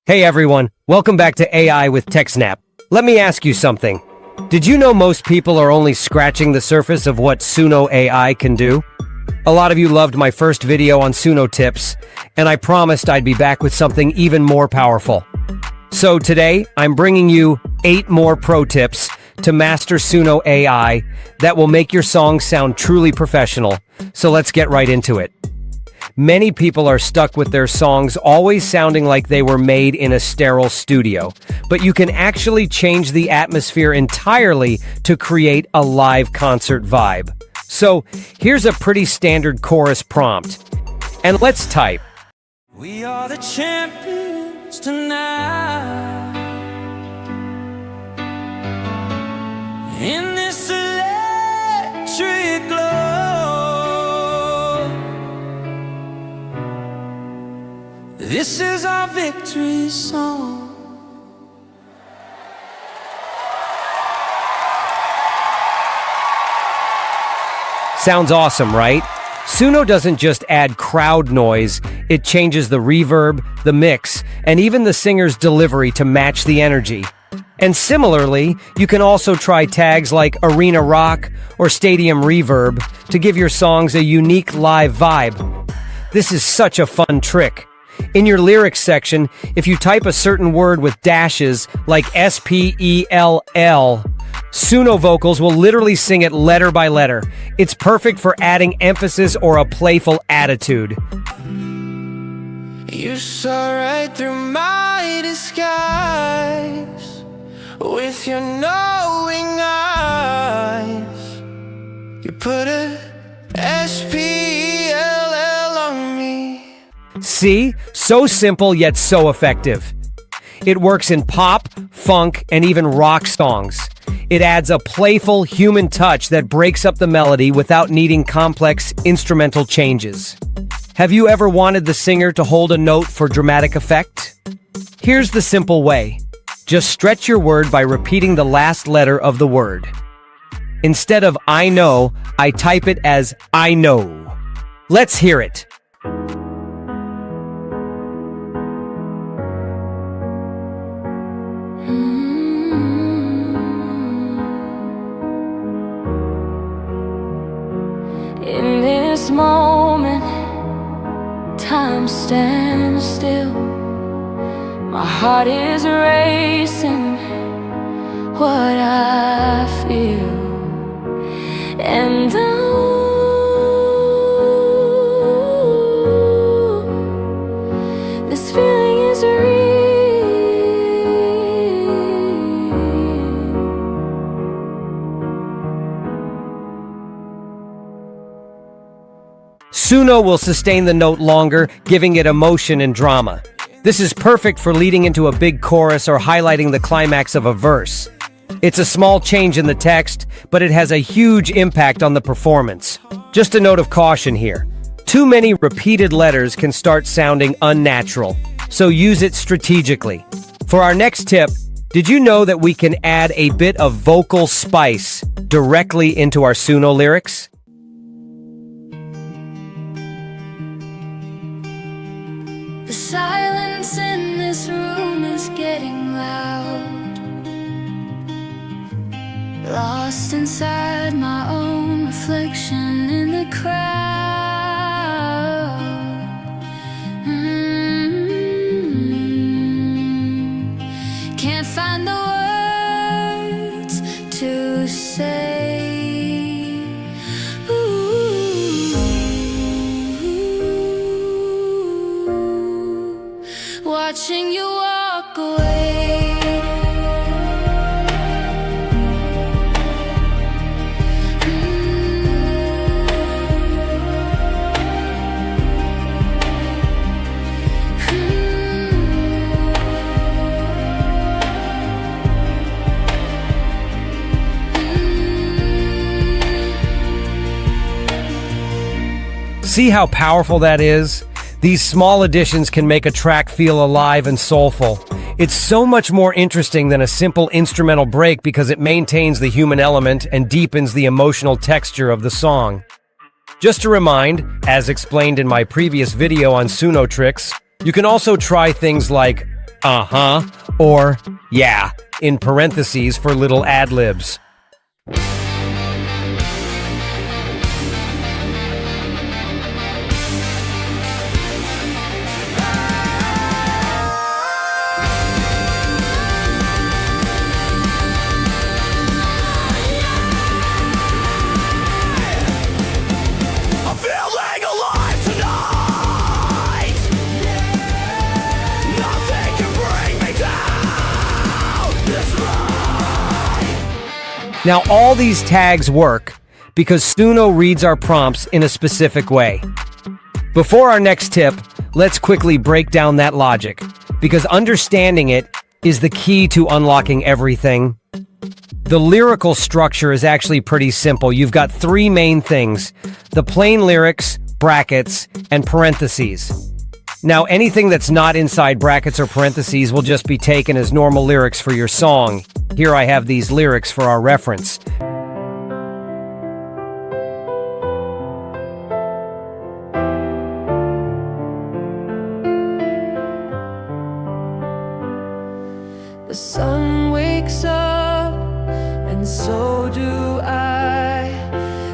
Hey everyone, welcome back to AI with TechSnap. Let me ask you something. Did you know most people are only scratching the surface of what Suno AI can do? A lot of you loved my first video on Suno tips, and I promised I'd be back with something even more powerful. So today, I'm bringing you 8 more pro tips to master Suno AI that will make your songs sound truly professional. So let's get right into it. Many people are stuck with their songs always sounding like they were made in a sterile studio, but you can actually change the atmosphere entirely to create a live concert vibe. So, here's a pretty standard chorus prompt. And let's type. We are the champions tonight. In this electric glow. This is our victory song. Sounds awesome, right? Suno doesn't just add crowd noise, it changes the reverb, the mix, and even the singer's delivery to match the energy. And similarly, you can also try tags like arena rock or stadium reverb to give your songs a unique live vibe. This is such a fun trick. In your lyrics section, if you type a certain word with dashes like SPELL, Suno vocals will literally sing it letter by letter. It's perfect for adding emphasis or a playful attitude. You saw right through my disguise with your knowing eyes. You put a SPELL on me. See? So simple yet so effective. It works in pop, funk, and even rock songs. It adds a playful human touch that breaks up the melody without needing complex instrumental changes. Have you ever wanted the singer to hold a note for dramatic effect? Here's the simple way. Just stretch your word by repeating the last letter of the word. Instead of I know, I type it as I know. Let's hear it. In this moment, time stands still. My heart is racing what I feel. And this feeling is real. Suno will sustain the note longer, giving it emotion and drama. This is perfect for leading into a big chorus or highlighting the climax of a verse. It's a small change in the text, but it has a huge impact on the performance. Just a note of caution here. Too many repeated letters can start sounding unnatural, so use it strategically. For our next tip, did you know that we can add a bit of vocal spice directly into our Suno lyrics? The silence in this room is getting loud. Lost inside my own reflection in the crowd. Can't find the words to say. Watching you walk away. See how powerful that is? These small additions can make a track feel alive and soulful. It's so much more interesting than a simple instrumental break because it maintains the human element and deepens the emotional texture of the song. Just to remind, as explained in my previous video on Suno tricks, you can also try things like uh-huh, or yeah, in parentheses for little ad-libs. Now, all these tags work because Suno reads our prompts in a specific way. Before our next tip, let's quickly break down that logic, because understanding it is the key to unlocking everything. The lyrical structure is actually pretty simple. You've got three main things: the plain lyrics, brackets, and parentheses. Now, anything that's not inside brackets or parentheses will just be taken as normal lyrics for your song. Here I have these lyrics for our reference. The sun wakes up, and so do I.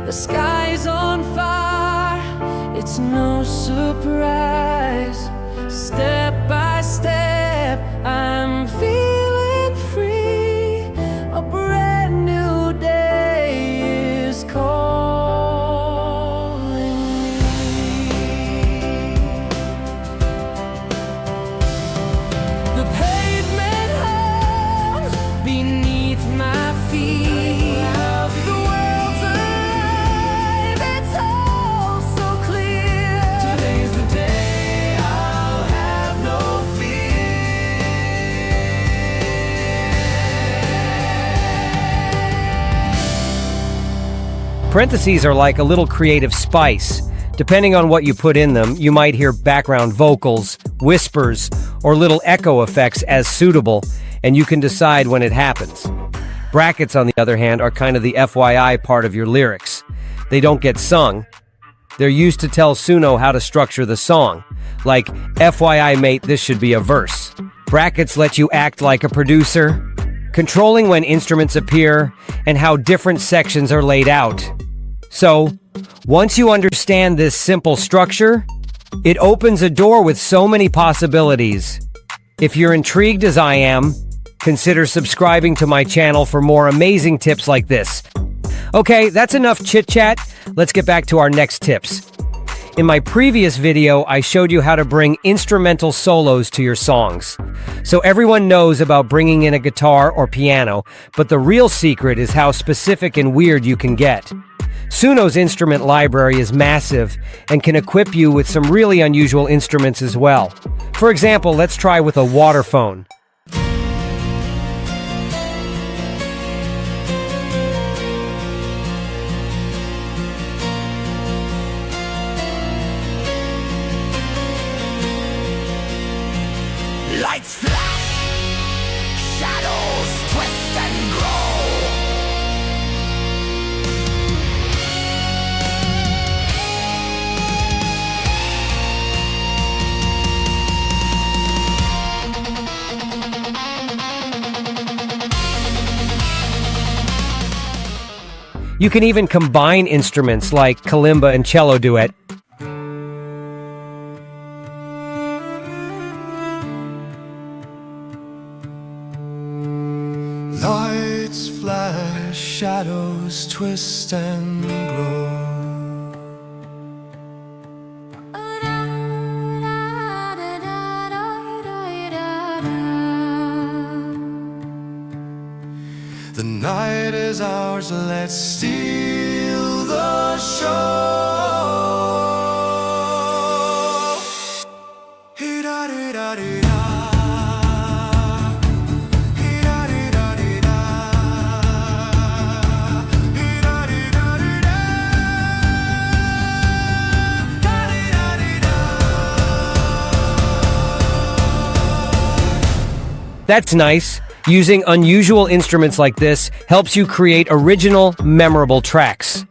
The sky's on fire, it's no surprise. Step by step, I'm feeling free. A brand new day is calling me. The pavement hums beneath my feet. The world's alive, it's all so clear. Today's the day I'll have no fear. Parentheses are like a little creative spice. Depending on what you put in them, you might hear background vocals, whispers, or little echo effects as suitable, and you can decide when it happens. Brackets, on the other hand, are kind of the FYI part of your lyrics. They don't get sung. They're used to tell Suno how to structure the song. Like, FYI mate, this should be a verse. Brackets let you act like a producer, controlling when instruments appear and how different sections are laid out. So, once you understand this simple structure, it opens a door with so many possibilities. If you're intrigued as I am, consider subscribing to my channel for more amazing tips like this. Okay, that's enough chit-chat. Let's get back to our next tips. In my previous video, I showed you how to bring instrumental solos to your songs. So everyone knows about bringing in a guitar or piano, but the real secret is how specific and weird you can get. Suno's instrument library is massive and can equip you with some really unusual instruments as well. For example, let's try with a waterphone. Lights flash, shadows twist and grow. You can even combine instruments like kalimba and cello duet. Lights flash, shadows twist and grow. The night is ours, let's steal the show. Hee-da-dee-da-dee-da. Hee-da-dee-da-dee-da. Hee-da-dee-da-dee-da. Da-dee-da-dee-da. That's nice. Using unusual instruments like this helps you create original, memorable tracks.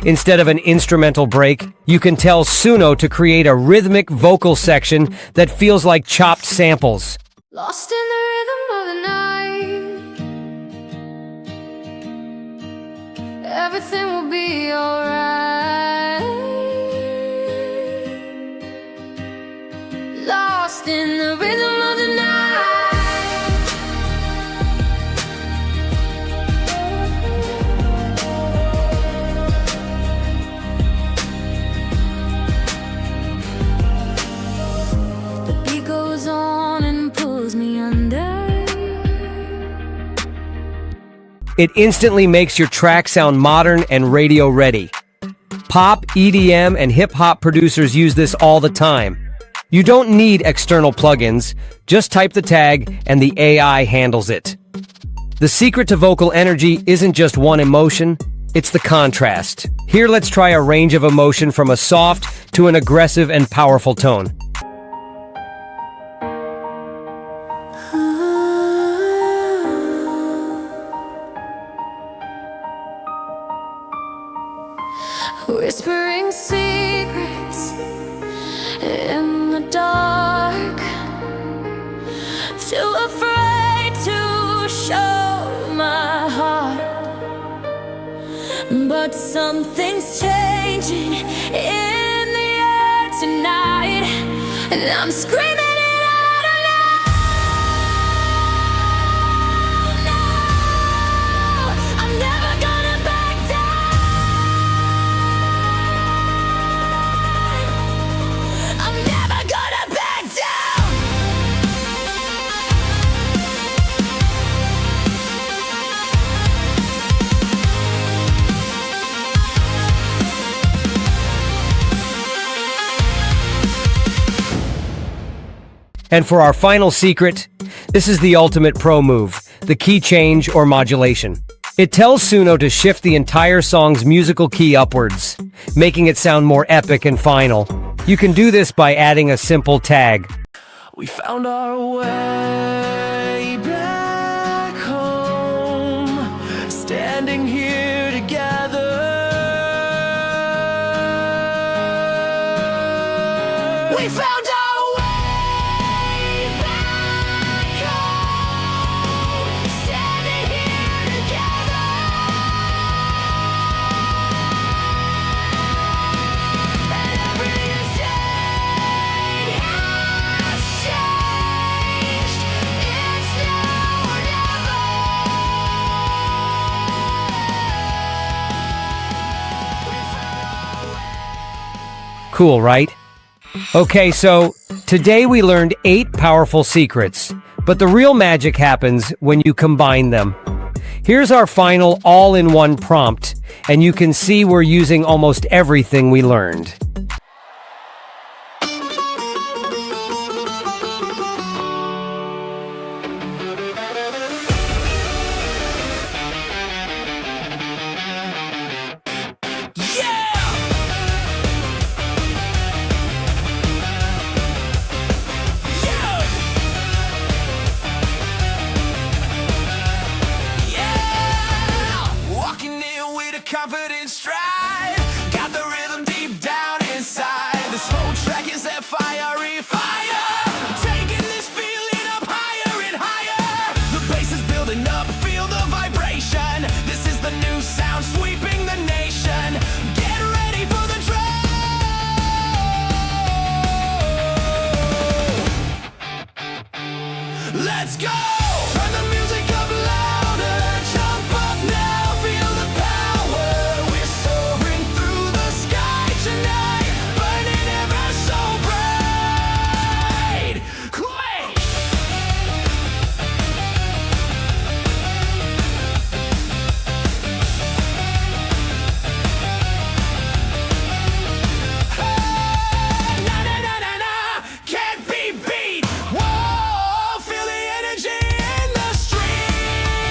Instead of an instrumental break, you can tell Suno to create a rhythmic vocal section that feels like chopped samples. Lost in the rhythm of the night, everything will be alright. Lost in the rhythm of the night. The beat goes on and pulls me under. It instantly makes your track sound modern and radio ready. Pop, EDM, and hip-hop producers use this all the time. You don't need external plugins, just type the tag and the AI handles it. The secret to vocal energy isn't just one emotion, it's the contrast. Here let's try a range of emotion from a soft to an aggressive and powerful tone. Whispering secrets in the dark, too afraid to show my heart. But something's changing in the air tonight, and I'm screaming it out aloud. No, I'm never gonna back down. I'm never gonna back down. And for our final secret, this is the ultimate pro move, the key change or modulation. It tells Suno to shift the entire song's musical key upwards, making it sound more epic and final. You can do this by adding a simple tag. We found our way back home, standing here together. We found our way back home, standing here together. And every state has changed. It's now or never. We found our way. Cool, right? Okay, so today we learned 8 powerful secrets, but the real magic happens when you combine them. Here's our final all-in-one prompt, and you can see we're using almost everything we learned. Walking in with a confident stride, got the rhythm deep down inside. This whole track is that fiery fire, taking this feeling up higher and higher. The bass is building up, feel the vibration. This is the new sound sweeping the nation. Get ready for the drop. Let's go! Turn the music up louder, jump up now, feel the power. We're soaring through the sky tonight, burning ever so bright. Quick! Na na na na na, can't be beat. Whoa, feel the energy in the street.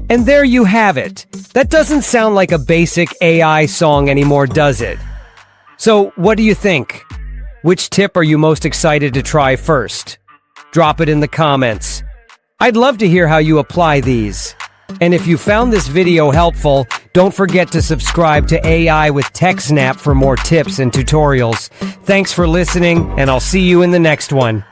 And there you have it. That doesn't sound like a basic AI song anymore, does it? So, what do you think? Which tip are you most excited to try first? Drop it in the comments. I'd love to hear how you apply these. And if you found this video helpful, don't forget to subscribe to AI with TechSnap for more tips and tutorials. Thanks for listening, and I'll see you in the next one.